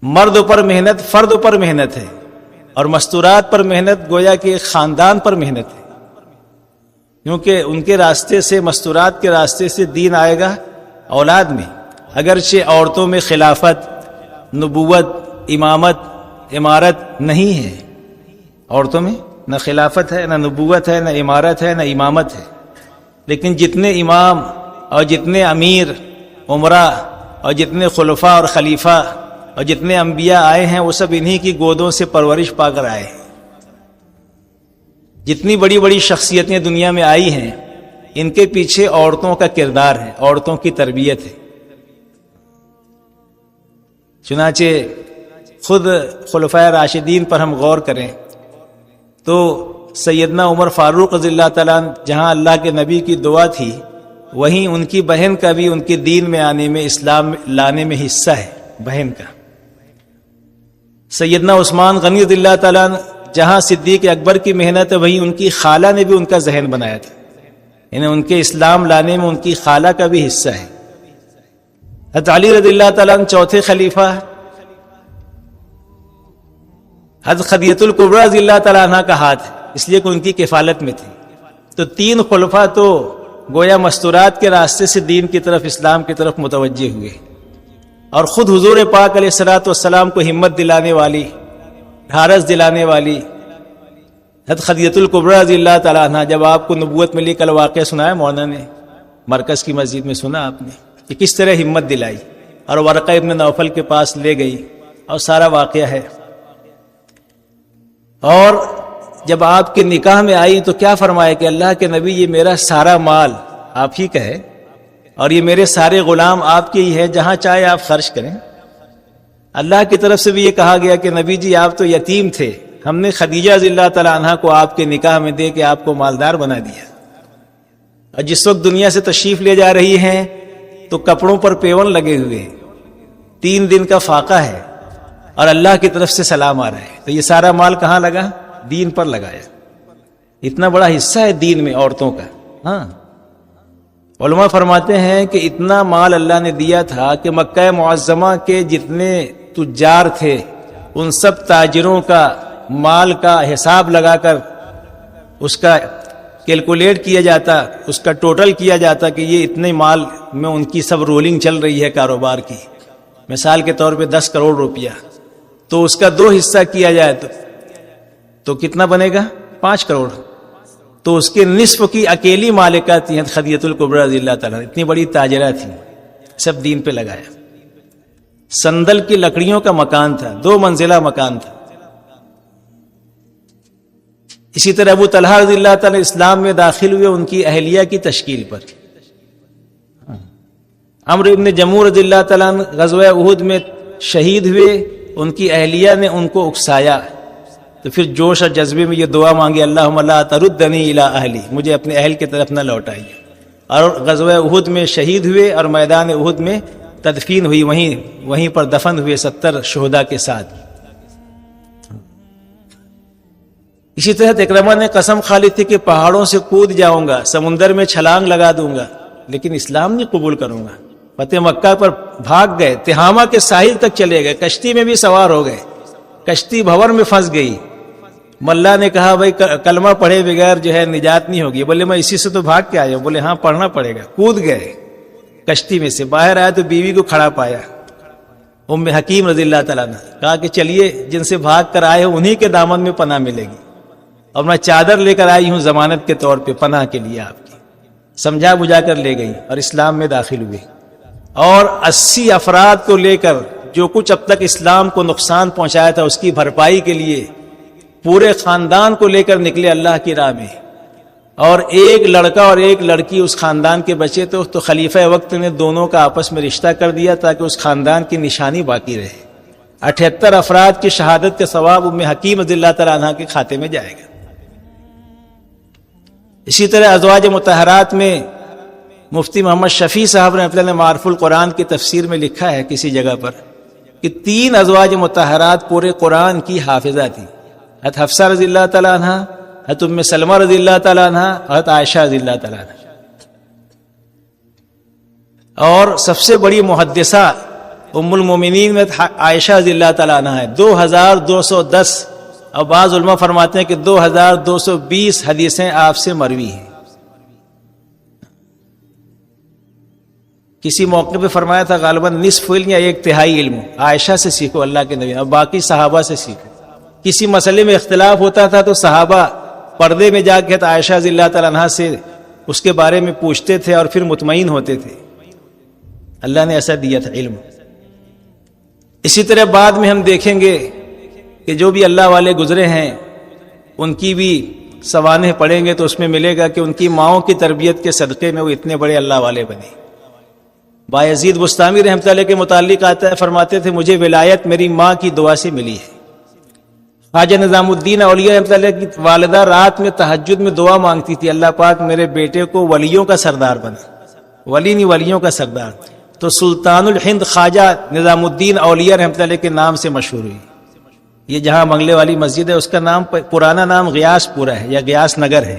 مرد پر محنت فرد پر محنت ہے، اور مستورات پر محنت گویا کہ ایک خاندان پر محنت ہے، کیونکہ ان کے راستے سے، مستورات کے راستے سے دین آئے گا اولاد میں۔ اگرچہ عورتوں میں خلافت، نبوت، امامت، امارت نہیں ہے، عورتوں میں نہ خلافت ہے، نہ نبوت ہے، نہ امارت ہے، نہ امامت ہے، لیکن جتنے امام اور جتنے امیر عمرہ اور جتنے خلفاء اور خلیفہ اور جتنے انبیاء آئے ہیں وہ سب انہی کی گودوں سے پرورش پا کر آئے ہیں۔ جتنی بڑی بڑی شخصیتیں دنیا میں آئی ہیں ان کے پیچھے عورتوں کا کردار ہے، عورتوں کی تربیت ہے۔ چنانچہ خود خلفائے راشدین پر ہم غور کریں تو سیدنا عمر فاروق رضی اللہ تعالیٰ عنہ جہاں اللہ کے نبی کی دعا تھی، وہیں ان کی بہن کا بھی ان کے دین میں آنے میں، اسلام لانے میں حصہ ہے، بہن کا۔ سیدنا عثمان غنی رضی اللہ تعالیٰ عنہ جہاں صدیق اکبر کی محنت ہے، وہیں ان کی خالہ نے بھی ان کا ذہن بنایا تھا، یعنی ان کے اسلام لانے میں ان کی خالہ کا بھی حصہ ہے۔ حضرت علی رضی اللہ تعالیٰ عنہ چوتھے خلیفہ، حضرت خدیجہ الکبریٰ رضی اللہ تعالیٰ عنہ کا ہاتھ ہے، اس لیے کہ ان کی کفالت میں تھی۔ تو تین خلفاء تو گویا مستورات کے راستے سے دین کی طرف، اسلام کی طرف متوجہ ہوئے، اور خود حضور پاک علیہ الصلوۃ والسلام کو ہمت دلانے والی، ڈھارس دلانے والی حضرت خدیجہ الکبریٰ رضی اللہ تعالیٰ عنہ، جب آپ کو نبوت ملی، کل واقعہ سنایا مولانا نے، مرکز کی مسجد میں سنا آپ نے کہ کس طرح ہمت دلائی اور ورقہ ابن نوفل کے پاس لے گئی، اور سارا واقعہ ہے۔ اور جب آپ کے نکاح میں آئی تو کیا فرمایا کہ اللہ کے نبی یہ میرا سارا مال آپ ہی کا ہے، اور یہ میرے سارے غلام آپ کے ہی ہے، جہاں چاہے آپ خرچ کریں۔ اللہ کی طرف سے بھی یہ کہا گیا کہ نبی جی آپ تو یتیم تھے، ہم نے خدیجہ رضی اللہ تعالیٰ عنہ کو آپ کے نکاح میں دے کے آپ کو مالدار بنا دیا، اور جس وقت دنیا سے تشریف لے جا رہی ہیں تو کپڑوں پر پیون لگے ہوئے ہیں، 3 دن کا فاقہ ہے، اور اللہ کی طرف سے سلام آ رہا ہے۔ تو یہ سارا مال کہاں لگا؟ دین پر لگایا۔ اتنا بڑا حصہ ہے دین میں عورتوں کا۔ ہاں، علماء فرماتے ہیں کہ اتنا مال اللہ نے دیا تھا کہ مکہ معظمہ کے جتنے تجار تھے ان سب تاجروں کا مال کا حساب لگا کر اس کا کیلکولیٹ کیا جاتا، اس کا ٹوٹل کیا جاتا کہ یہ اتنے مال میں ان کی سب رولنگ چل رہی ہے کاروبار کی، مثال کے طور پہ 10 کروڑ روپیہ، تو اس کا 2 حصہ کیا جائے تو کتنا بنے گا؟ 5 کروڑ۔ تو اس کے نصف کی اکیلی مالکہ تھی خدیجہ الکبریٰ رضی اللہ تعالیٰ، اتنی بڑی تاجرہ تھی، سب دین پہ لگایا۔ سندل کی لکڑیوں کا مکان تھا، 2 منزلہ مکان تھا۔ اسی طرح ابو طلحہ رضی اللہ تعالیٰ اسلام میں داخل ہوئے ان کی اہلیہ کی تشکیل پر۔ عمرو بن جموح رضی اللہ تعالیٰ عنہ غزوہ احد میں شہید ہوئے، ان کی اہلیہ نے ان کو اکسایا، تو پھر جوش اور جذبے میں یہ دعا مانگی، اللہم لا تردنی الی اہلی، مجھے اپنے اہل کی طرف نہ لوٹائیے، اور غزوہ احد میں شہید ہوئے اور میدان احد میں تدفین ہوئی، وہیں پر دفن ہوئے 70 شہداء کے ساتھ۔ اسی طرح اکرمہ نے قسم کھا لی تھی کہ پہاڑوں سے کود جاؤں گا، سمندر میں چھلانگ لگا دوں گا، لیکن اسلام نہیں قبول کروں گا۔ فتح مکہ پر بھاگ گئے، تہامہ کے ساحل تک چلے گئے، کشتی میں بھی سوار ہو گئے، کشتی بھور میں پھنس گئی۔ ملا نے کہا بھائی کلمہ پڑھے بغیر جو ہے نجات نہیں ہوگی۔ بولے میں اسی سے تو بھاگ کے آیا ہوں۔ بولے ہاں پڑھنا پڑے گا۔ کود گئے کشتی میں سے، باہر آیا تو بیوی کو کھڑا پایا، ام حکیم رضی اللہ تعالیٰ نے کہا کہ چلیے جن سے بھاگ کر آئے ہو انہی کے دامن میں پناہ ملے گی، اور میں چادر لے کر آئی ہوں ضمانت کے طور پہ پناہ کے لیے آپ کی۔ سمجھا بجھا کر لے گئی اور اسلام میں داخل ہوئے، اور 80 افراد کو لے کر جو کچھ اب تک اسلام کو نقصان پہنچایا تھا اس کی بھرپائی کے لیے پورے خاندان کو لے کر نکلے اللہ کی راہ میں، اور ایک لڑکا اور ایک لڑکی اس خاندان کے بچے تو خلیفہ وقت نے دونوں کا آپس میں رشتہ کر دیا تاکہ اس خاندان کی نشانی باقی رہے۔ 78 افراد کی شہادت کے ثواب ام حکیم رضی اللہ تعالیٰ عنہ کے کھاتے میں جائے گا۔ اسی طرح ازواج مطہرات میں مفتی محمد شفیع صاحب نے اپنے معارف القرآن کی تفسیر میں لکھا ہے کسی جگہ پر کہ 3 ازواج مطہرات پورے قرآن کی حافظہ تھی، حضرت حفصہ رضی اللہ تعالیٰ عنہ، حضرت ام سلمہ رضی اللہ تعالیٰ عنہ، حضرت عائشہ رضی اللہ تعالیٰ عنہ۔ اور سب سے بڑی محدثہ ام المومنین میں عائشہ رضی اللہ تعالیٰ عنہ ہے 2210، اور بعض علماء فرماتے ہیں کہ 2220 حدیثیں آپ سے مروی ہیں۔ کسی موقع پہ فرمایا تھا غالباً نصف علم یا 1/3 علم عائشہ سے سیکھو اللہ کے نبی، اور باقی صحابہ سے سیکھو۔ کسی مسئلے میں اختلاف ہوتا تھا تو صحابہ پردے میں جا کے عائشہ رضی اللہ تعالیٰ عنہ سے اس کے بارے میں پوچھتے تھے اور پھر مطمئن ہوتے تھے۔ اللہ نے ایسا دیا تھا علم۔ اسی طرح بعد میں ہم دیکھیں گے کہ جو بھی اللہ والے گزرے ہیں ان کی بھی سوانح پڑھیں گے تو اس میں ملے گا کہ ان کی ماؤں کی تربیت کے صدقے میں وہ اتنے بڑے اللہ والے بنے۔ بایزید بستامی رحمۃ اللہ کے متعلق آتا ہے، فرماتے تھے مجھے ولایت میری ماں کی دعا سے ملی ہے۔ خواجہ نظام الدین اولیاء رحمۃ اللہ کی والدہ رات میں تہجد میں دعا مانگتی تھی، اللہ پاک میرے بیٹے کو ولیوں کا سردار بنا، ولی نہیں ولیوں کا سردار۔ تو سلطان الہند خواجہ نظام الدین اولیاء رحمۃ اللہ کے نام سے مشہور ہوئی۔ یہ جہاں منگلے والی مسجد ہے اس کا نام پرانا نام غیاس پورہ ہے یا غیاس نگر ہے۔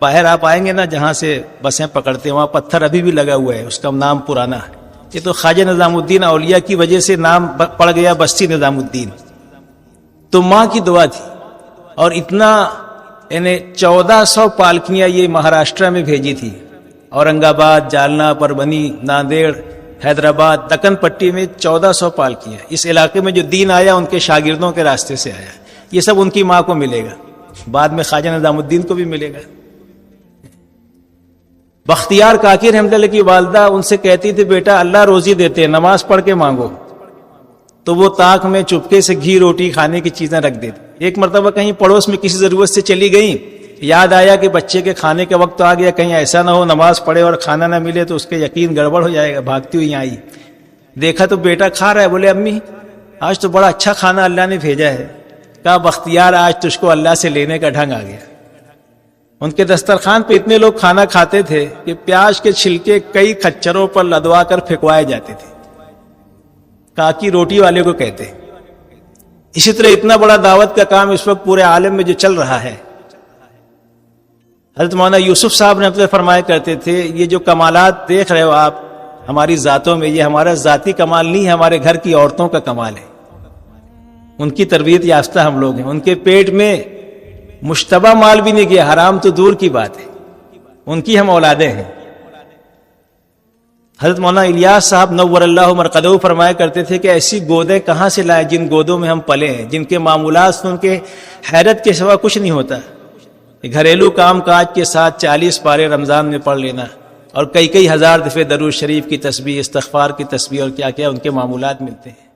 باہر آپ آئیں گے نا جہاں سے بسیں پکڑتے ہیں وہاں پتھر ابھی بھی لگا ہوا ہے، اس کا نام پرانا ہے۔ یہ تو خواجہ نظام الدین اولیاء کی وجہ سے نام پڑ گیا بستی نظام الدین۔ تو ماں کی دعا تھی، اور اتنا یعنی 1400 پالکیاں یہ مہاراشٹرا میں بھیجی تھی، اورنگ آباد، جالنا، پربھنی، ناندیڑ، حیدرآباد، دکن پٹی میں 1400 پالکیاں۔ اس علاقے میں جو دین آیا ان کے شاگردوں کے راستے سے آیا، یہ سب ان کی ماں کو ملے گا، بعد میں خواجہ نظام الدین کو بھی ملے گا۔ بختیار کاکی رحمۃ اللہ کی والدہ ان سے کہتی تھی بیٹا اللہ روزی دیتے، نماز پڑھ کے مانگو، تو وہ طاق میں چپکے سے گھی روٹی کھانے کی چیزیں رکھ دیتی۔ ایک مرتبہ کہیں پڑوس میں کسی ضرورت سے چلی گئیں، یاد آیا کہ بچے کے کھانے کا وقت آ گیا، کہیں ایسا نہ ہو نماز پڑھے اور کھانا نہ ملے تو اس کے یقین گڑبڑ ہو جائے گا۔ بھاگتی ہوئی آئی، دیکھا تو بیٹا کھا رہا ہے، بولے امی آج تو بڑا اچھا کھانا اللہ نے بھیجا ہے۔ کہا بختیار آج تجھ کو اللہ سے لینے کا ڈھنگ آ گیا۔ ان کے دسترخوان پہ اتنے لوگ کھانا کھاتے تھے کہ پیاز کے چھلکے کئی کھچروں پر لدوا کر پھینکوائے جاتے تھے، کاکی روٹی والے کو کہتے۔ اسی طرح اتنا بڑا دعوت کا کام اس وقت پورے عالم میں جو چل رہا ہے، حضرت مولانا یوسف صاحب نے فرمایا کرتے تھے یہ جو کمالات دیکھ رہے ہو آپ ہماری ذاتوں میں، یہ ہمارا ذاتی کمال نہیں ہے، ہمارے گھر کی عورتوں کا کمال ہے۔ ان کی تربیت یافتہ ہم لوگ ہیں، ان کے پیٹ میں مشتبہ مال بھی نہیں گیا، حرام تو دور کی بات ہے، ان کی ہم اولادیں ہیں۔ حضرت مولانا الیاس صاحب نور اللہ مرقدہ فرمایا کرتے تھے کہ ایسی گودیں کہاں سے لائے جن گودوں میں ہم پلے ہیں، جن کے معمولات سے ان کے حیرت کے سوا کچھ نہیں ہوتا۔ گھریلو کام کاج کے ساتھ 40 پارے رمضان میں پڑھ لینا اور کئی ہزار دفعہ درود شریف کی تسبیح، استغفار کی تسبیح اور کیا کیا ان کے معمولات ملتے ہیں۔